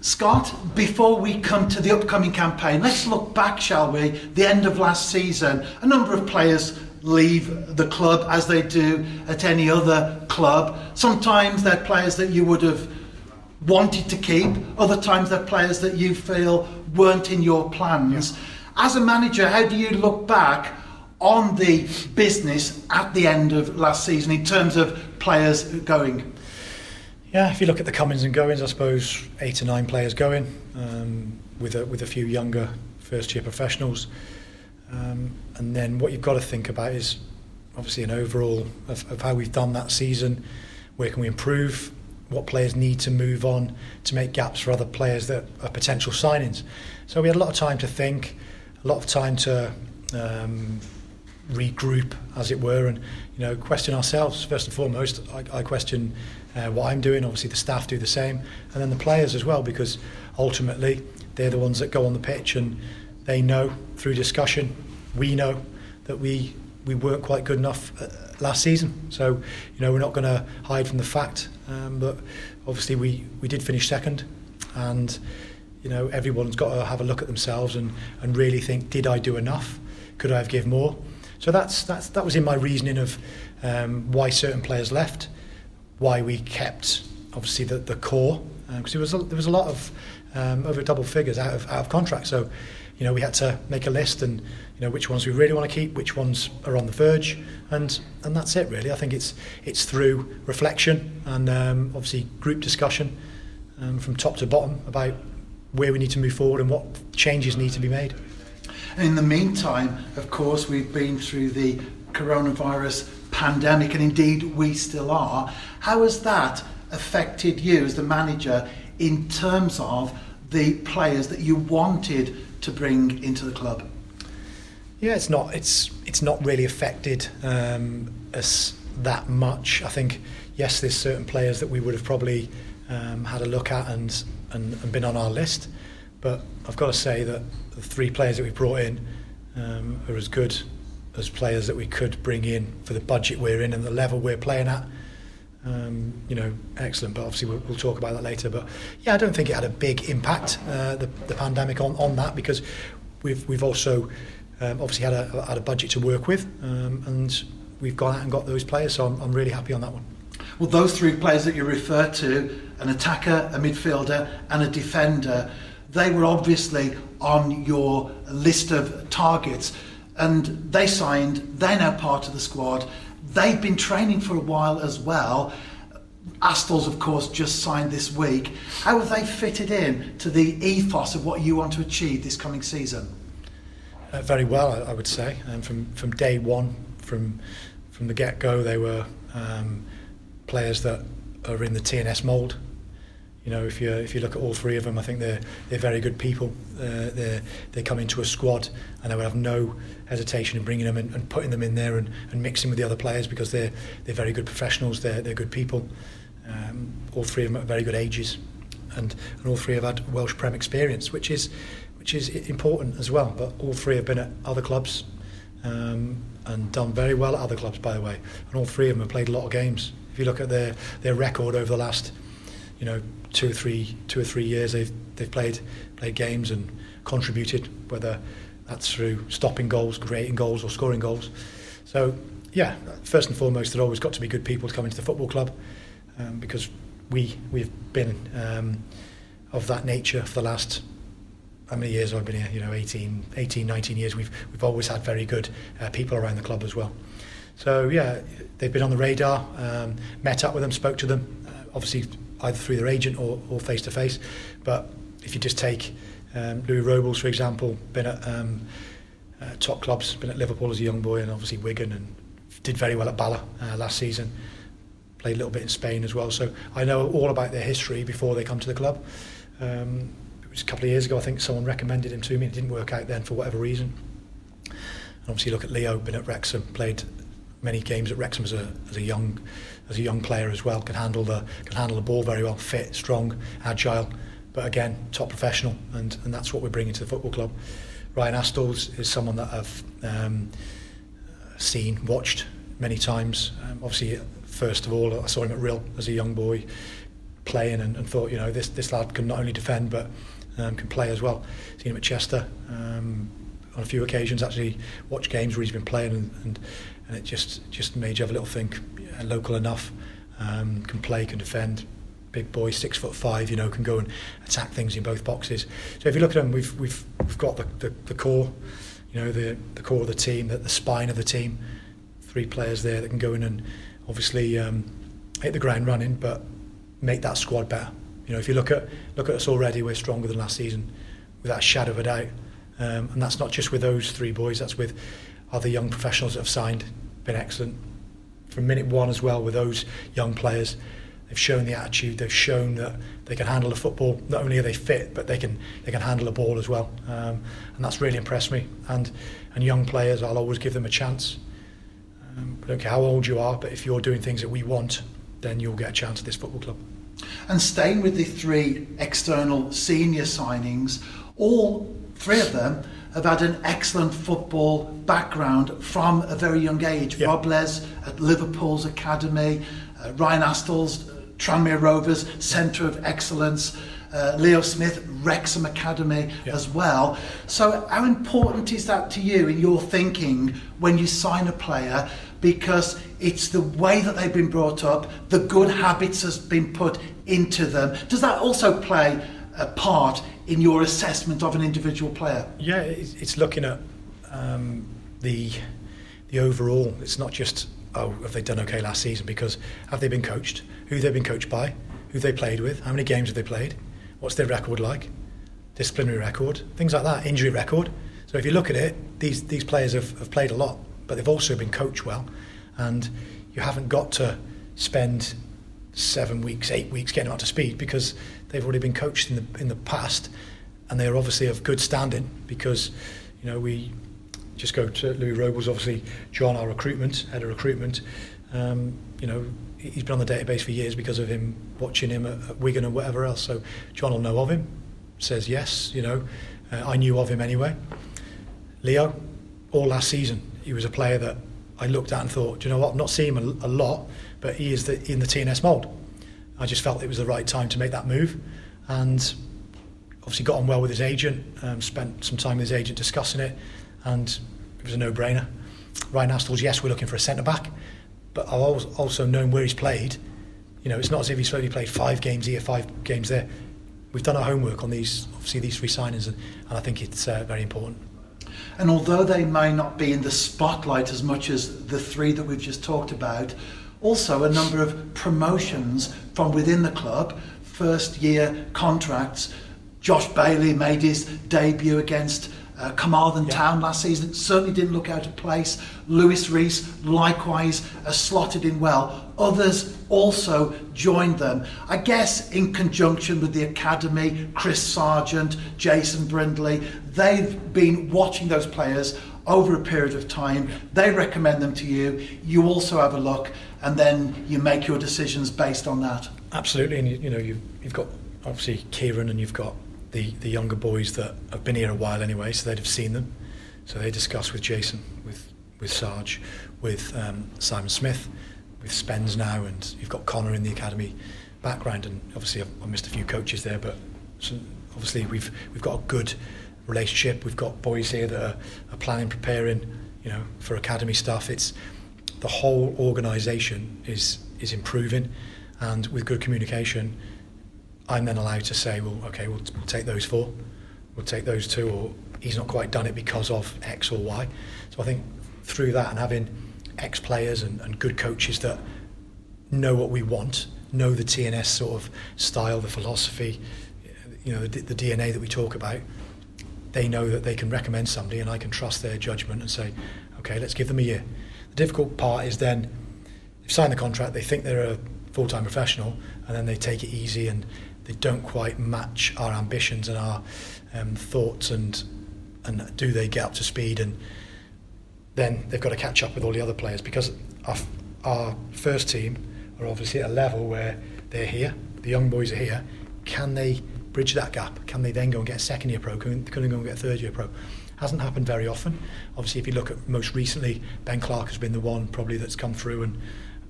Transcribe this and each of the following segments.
Scott, before we come to the upcoming campaign, let's look back, shall we? The end of last season, a number of players leave the club as they do at any other club. Sometimes they're players that you would have wanted to keep, other times they're players that you feel weren't in your plans. Yeah. As a manager, how do you look back on the business at the end of last season in terms of players going? Yeah, if you look at the comings and goings, I suppose 8 or 9 players going, with a few younger first-year professionals. And then what you've got to think about is obviously an overall of how we've done that season, where can we improve, what players need to move on to make gaps for other players that are potential signings. So we had a lot of time to think, a lot of time to regroup, as it were, and question ourselves first and foremost. I question what I'm doing. Obviously the staff do the same, and then the players as well, because ultimately they're the ones that go on the pitch and they know through discussion, we know that we weren't quite good enough last season. So we're not going to hide from the fact that obviously we did finish second, and everyone's got to have a look at themselves and really think, did I do enough? Could I have given more? So that was in my reasoning of why certain players left, why we kept obviously the core, because there was a lot of over double figures out of contract. So we had to make a list and which ones we really want to keep, which ones are on the verge, and that's it really. I think it's through reflection and obviously group discussion from top to bottom about where we need to move forward and what changes need to be made. In the meantime, of course, we've been through the coronavirus pandemic, and indeed we still are. How has that affected you as the manager in terms of the players that you wanted to bring into the club? Yeah, it's not really affected us that much. I think, yes, there's certain players that we would have probably had a look at and been on our list, but I've got to say that the 3 players that we brought in are as good as players that we could bring in for the budget we're in and the level we're playing at. Excellent, but obviously we'll talk about that later. But yeah, I don't think it had a big impact, the pandemic on that, because we've also obviously had a budget to work with, and we've gone out and got those players, so I'm really happy on that one. Well, those 3 players that you refer to, an attacker, a midfielder and a defender, they were obviously on your list of targets, and they signed. They're now part of the squad. They've been training for a while as well. Astles, of course, just signed this week. How have they fitted in to the ethos of what you want to achieve this coming season? Very well, I would say. And from day one, from the get-go, they were players that are in the TNS mould. If you look at all 3 of them, I think they're very good people. They come into a squad, and I would have no hesitation in bringing them in and putting them in there and mixing with the other players, because they're very good professionals. They're good people. All 3 of them at very good ages, and all 3 have had Welsh Prem experience, which is important as well. But all 3 have been at other clubs and done very well at other clubs, by the way. And all 3 of them have played a lot of games. If you look at their record over the last 2 or 3 years, they've played games and contributed, whether that's through stopping goals, creating goals, or scoring goals. So yeah, first and foremost, they've always got to be good people to come into the football club, because we've been of that nature for the last, how many years I've been here? 18, 19 years. We've always had very good people around the club as well. So yeah, they've been on the radar. Met up with them, spoke to them, obviously either through their agent or face to face. But if you just take Louis Robles, for example, been at top clubs, been at Liverpool as a young boy, and obviously Wigan, and did very well at Bala last season. Played a little bit in Spain as well, so I know all about their history before they come to the club. It was a couple of years ago, I think someone recommended him to me. It didn't work out then for whatever reason. And obviously look at Leo, been at Wrexham, played many games at Wrexham as a young player as well. Can handle the ball very well, fit, strong, agile, but again top professional, and that's what we're bringing to the football club. Ryan Astles is someone that I've seen, watched many times. Obviously, first of all, I saw him at Rill as a young boy. playing and thought, this lad can not only defend but can play as well. Seen him at Chester on a few occasions, actually watched games where he's been playing, and it just made you have a little think. Local enough, can play, can defend. Big boy, 6'5", can go and attack things in both boxes. So if you look at them, we've got the core, the core of the team, the spine of the team. 3 players there that can go in and obviously hit the ground running, but make that squad better. If you look at us already, we're stronger than last season, without a shadow of a doubt. And that's not just with those 3 boys. That's with other young professionals that have signed. Been excellent from minute one as well with those young players. They've shown the attitude. They've shown that they can handle the football. Not only are they fit, but they can handle the ball as well. And that's really impressed me. And young players, I'll always give them a chance. I don't care how old you are, but if you're doing things that we want, then you'll get a chance at this football club. And staying with the 3 external senior signings, all 3 of them have had an excellent football background from a very young age. Yeah. Rob Les at Liverpool's academy, Ryan Astl's Tranmere Rovers Centre of Excellence, Leo Smith, Wrexham Academy as well. So how important is that to you in your thinking when you sign a player? Because it's the way that they've been brought up, the good habits has been put into them. Does that also play a part in your assessment of an individual player? Yeah, it's looking at the overall. It's not just, have they done okay last season, because have they been coached? Who they've been coached by? Who they played with? How many games have they played? What's their record like? Disciplinary record? Things like that. Injury record. So if you look at it, these players have played a lot, but they've also been coached well, and you haven't got to spend 7 weeks, 8 weeks getting them up to speed, because they've already been coached in the past, and they're obviously of good standing, because we just go to Louis Robles, obviously John, our head of recruitment. He's been on the database for years because of him watching him at Wigan and whatever else. So John will know of him, says yes. I knew of him anyway. Leo, all last season, he was a player that I looked at and thought, do you know what, I've not seen him a lot, but he is in the TNS mould. I just felt it was the right time to make that move, and obviously got on well with his agent, spent some time with his agent discussing it, and it was a no-brainer. Ryan Astl's, yes, we're looking for a centre-back, but I've also known where he's played. It's not as if he's only played 5 games here, 5 games there. We've done our homework on these 3 signings, and I think it's very important. And although they may not be in the spotlight as much as the 3 that we've just talked about, also a number of promotions from within the club, first-year contracts. Josh Bailey made his debut against Carmarthen Town last season, certainly didn't look out of place. Lewis Rees likewise slotted in well. Others also joined them, I guess in conjunction with the academy. Chris Sargent, Jason Brindley, they've been watching those players over a period of time. They recommend them to you. You also have a look, and then you make your decisions based on that. Absolutely, and you've got obviously Kieran, and you've got the younger boys that have been here a while anyway, so they'd have seen them. So they discuss with Jason, with Sarge, with Simon Smith, with Spence now, and you've got Connor in the academy background, and obviously I've missed a few coaches there, but obviously we've got a good relationship. We've got boys here that are planning, preparing, for academy stuff. It's the whole organisation is improving, and with good communication, I'm then allowed to say, well, okay, we'll take those 4, we'll take those 2, or he's not quite done it because of X or Y. So I think through that, and having ex-players and good coaches that know what we want, know the TNS sort of style, the philosophy, the DNA that we talk about, they know that they can recommend somebody, and I can trust their judgment and say, okay, let's give them a year. The difficult part is then they've signed the contract, they think they're a full-time professional, and then they take it easy and they don't quite match our ambitions and our thoughts, and do they get up to speed, and then they've got to catch up with all the other players, because our first team are obviously at a level where they're here, the young boys are here. Can they bridge that gap? Can they then go and get a second year pro? Can they go and get a third year pro? Hasn't happened very often. Obviously, if you look at most recently, Ben Clark has been the one probably that's come through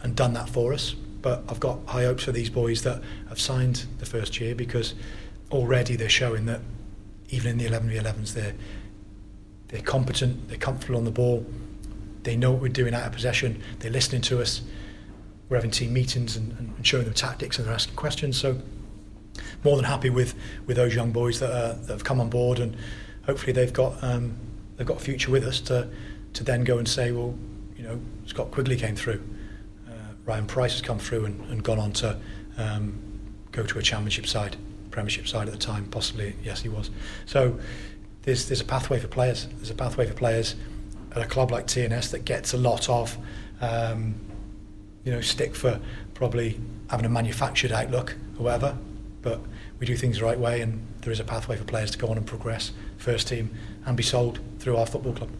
and done that for us. but I've got high hopes for these boys that have signed the first year, because already they're showing that even in the 11v11s they're competent, they're comfortable on the ball, they know what we're doing out of possession, they're listening to us, we're having team meetings and showing them tactics, and they're asking questions. So more than happy with those young boys that have come on board, and hopefully they've got a future with us to then go and say, well, you know, Scott Quigley came through, Ryan Price has come through and gone on to go to a championship side, premiership side at the time, possibly, yes he was. So there's a pathway for players. There's a pathway for players at a club like TNS that gets a lot of stick for probably having a manufactured outlook or whatever, but we do things the right way, and there is a pathway for players to go on and progress first team and be sold through our football club.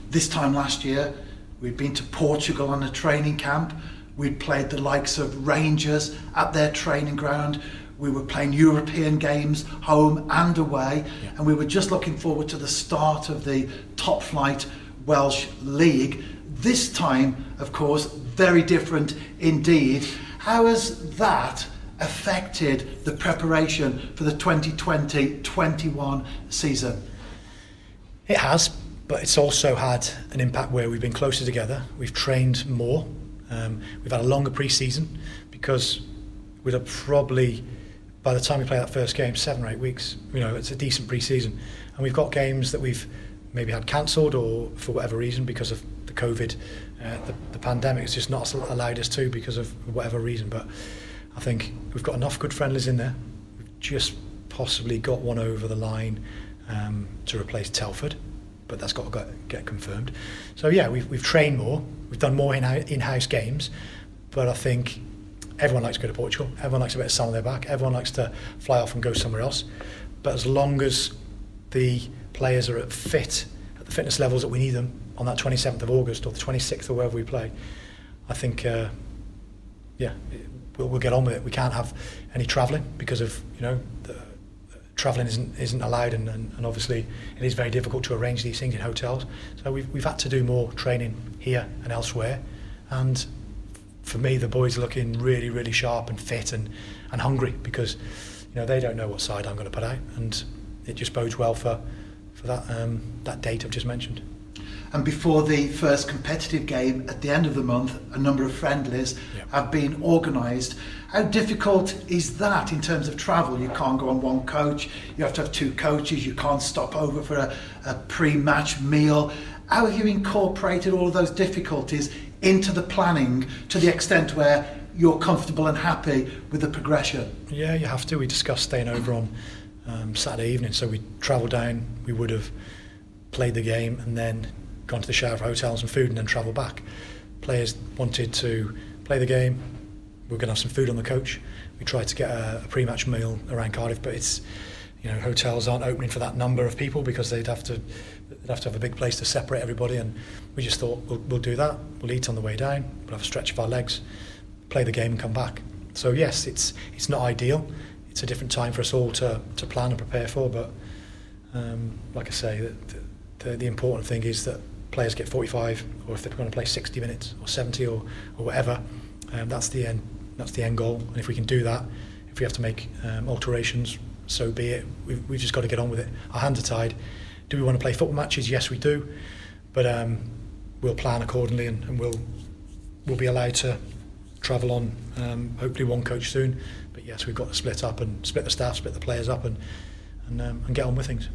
This time last year we'd been to Portugal on a training camp. We'd played the likes of Rangers at their training ground. We were playing European games home and away, and we were just looking forward to the start of the top flight Welsh League. This time, of course, very different indeed. How has that affected the preparation for the 2020-21 season? It has, but it's also had an impact where we've been closer together, we've trained more, we've had a longer pre-season, because we'd have probably, by the time we play that first game, 7 or 8 weeks, you know, it's a decent pre-season, and we've got games that we've maybe had cancelled, or for whatever reason, because of the COVID, the pandemic has just not allowed us to, because of whatever reason. But I think we've got enough good friendlies in there. We've just possibly got one over the line to replace Telford, but that's got to get confirmed. So yeah, we've trained more, we've done more in-house games, but I think everyone likes to go to Portugal, everyone likes a bit of sun on their back, everyone likes to fly off and go somewhere else. But as long as the players are at the fitness levels that we need them on that 27th of August or the 26th or wherever we play, I think we'll get on with it. We can't have any travelling because of, you know, travelling isn't allowed, and obviously it is very difficult to arrange these things in hotels. So we've had to do more training here and elsewhere, and for me the boys are looking really, really sharp and fit and hungry, because, you know, they don't know what side I'm going to put out, and it just bodes well for that date I've just mentioned. And before the first competitive game at the end of the month, a number of friendlies have been organised. How difficult is that in terms of travel? You can't go on one coach, you have to have 2 coaches, you can't stop over for a pre-match meal. How have you incorporated all of those difficulties into the planning to the extent where you're comfortable and happy with the progression? Yeah, you have to. We discussed staying over on Saturday evening, so we travelled down, we would have played the game and then gone to the shower for hotels and food and then travel back. Players wanted to play the game, we were going to have some food on the coach. We tried to get a pre-match meal around Cardiff, but it's, you know, hotels aren't opening for that number of people, because they'd have to have a big place to separate everybody, and we just thought we'll do that. We'll eat on the way down, we'll have a stretch of our legs, play the game and come back. So yes, it's not ideal. It's a different time for us all to plan and prepare for, but like I say, the important thing is that players get 45, or if they're going to play 60 minutes or 70 or whatever, that's the end goal. And if we can do that, if we have to make alterations, so be it. We've just got to get on with it. Our hands are tied. Do we want to play football matches? Yes, we do, but we'll plan accordingly, and we'll be allowed to travel on hopefully one coach soon. But yes, we've got to split up and split the staff, split the players up, and get on with things.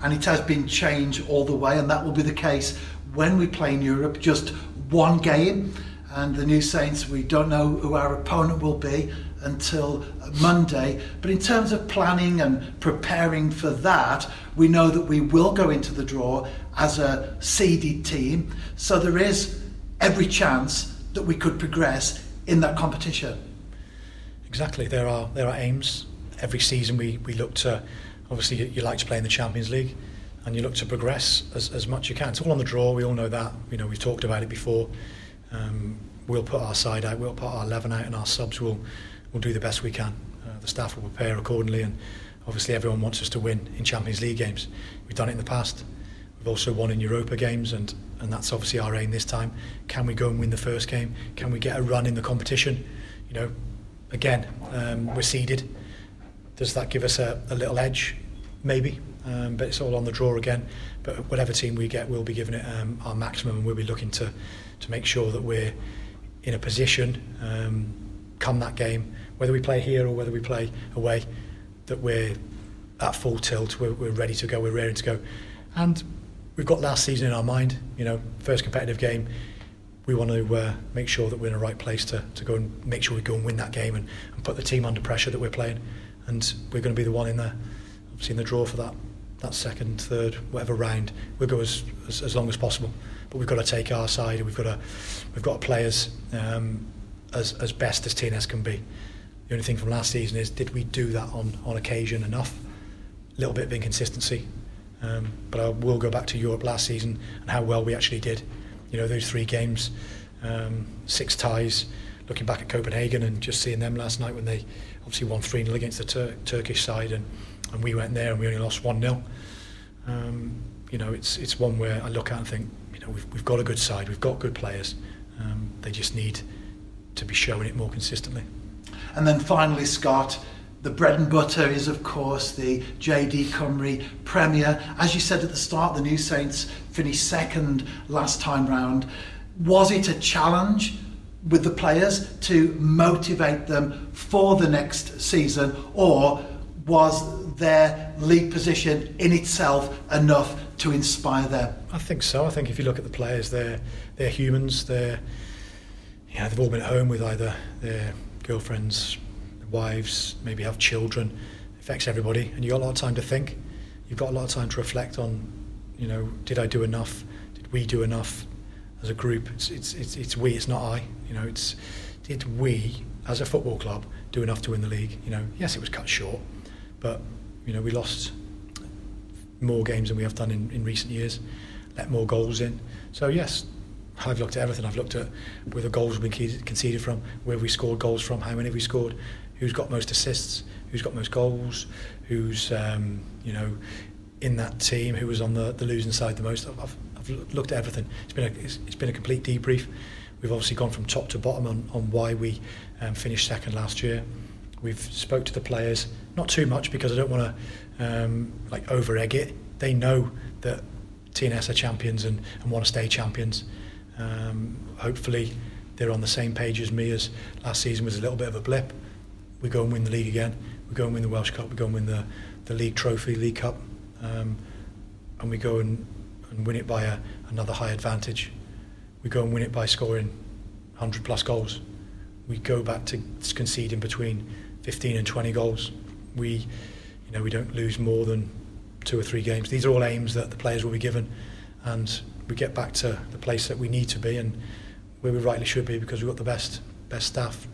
And it has been change all the way, and that will be the case when we play in Europe. Just one game, and the New Saints, we don't know who our opponent will be until Monday. But in terms of planning and preparing for that, we know that we will go into the draw as a seeded team, so there is every chance that we could progress in that competition. Exactly, there are aims. Every season we look to, obviously you like to play in the Champions League, and you look to progress as much as you can. It's all on the draw, we all know that. You know, we've talked about it before. We'll put our side out, we'll put our 11 out, and our subs will do the best we can. The staff will prepare accordingly, and obviously everyone wants us to win in Champions League games. We've done it in the past. We've also won in Europa games, and that's obviously our aim this time. Can we go and win the first game? Can we get a run in the competition? you know, again, we're seeded. Does that give us a little edge? Maybe, but it's all on the draw again. But whatever team we get, we'll be giving it our maximum, and we'll be looking to make sure that we're in a position, come that game, whether we play here or whether we play away, that we're at full tilt, we're ready to go, we're raring to go. And we've got last season in our mind, you know, first competitive game. We want to make sure that we're in the right place to go and make sure we go and win that game and put the team under pressure that we're playing. And we're going to be the one in there, obviously in the draw for that second, third, whatever round. We'll go as long as possible. But we've got to take our side, and we've got to play as best as TNS can be. The only thing from last season is, did we do that on occasion enough? A little bit of inconsistency. But I will go back to Europe last season and how well we actually did. You know, those 3 games, 6 ties. Looking back at Copenhagen and just seeing them last night when they obviously won 3-0 against the Turkish side, and we went there and we only lost 1-0. You know, it's one where I look at and think, you know, we've got a good side, we've got good players. They just need to be showing it more consistently. And then finally, Scott, the bread and butter is, of course, the JD Cymru Premier. As you said at the start, the New Saints finished second last time round. Was it a challenge with the players to motivate them for the next season, or was their league position in itself enough to inspire them? I think so. I think if you look at the players, they're humans. They've all been at home with either their girlfriends, wives, maybe have children. It affects everybody, and you've got a lot of time to think. You've got a lot of time to reflect on, you know, did I do enough? Did we do enough as a group? It's we, it's not I. You know, did we as a football club do enough to win the league? You know, yes, it was cut short, but you know, we lost more games than we have done in recent years, let more goals in. So yes, I've looked at everything. I've looked at where the goals have been conceded from, where we scored goals from, how many have we scored, who's got most assists, who's got most goals, who's you know, in that team, who was on the losing side the most. I've looked at everything. It's been a complete debrief. We've obviously gone from top to bottom on why we finished second last year. We've spoke to the players, not too much because I don't want to like over egg it. They know that TNS are champions and want to stay champions. Hopefully they're on the same page as me, as last season was a little bit of a blip. We go and win the league again. We go and win the Welsh Cup. We go and win the league trophy, League Cup, and we go and win it by another high advantage. We go and win it by scoring 100 plus goals. We go back to conceding between 15 and 20 goals. We don't lose more than 2 or 3 games. These are all aims that the players will be given, and we get back to the place that we need to be and where we rightly should be, because we've got the best staff,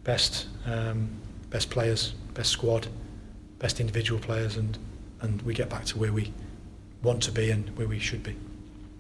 best players, best squad, best individual players, and we get back to where we want to be and where we should be.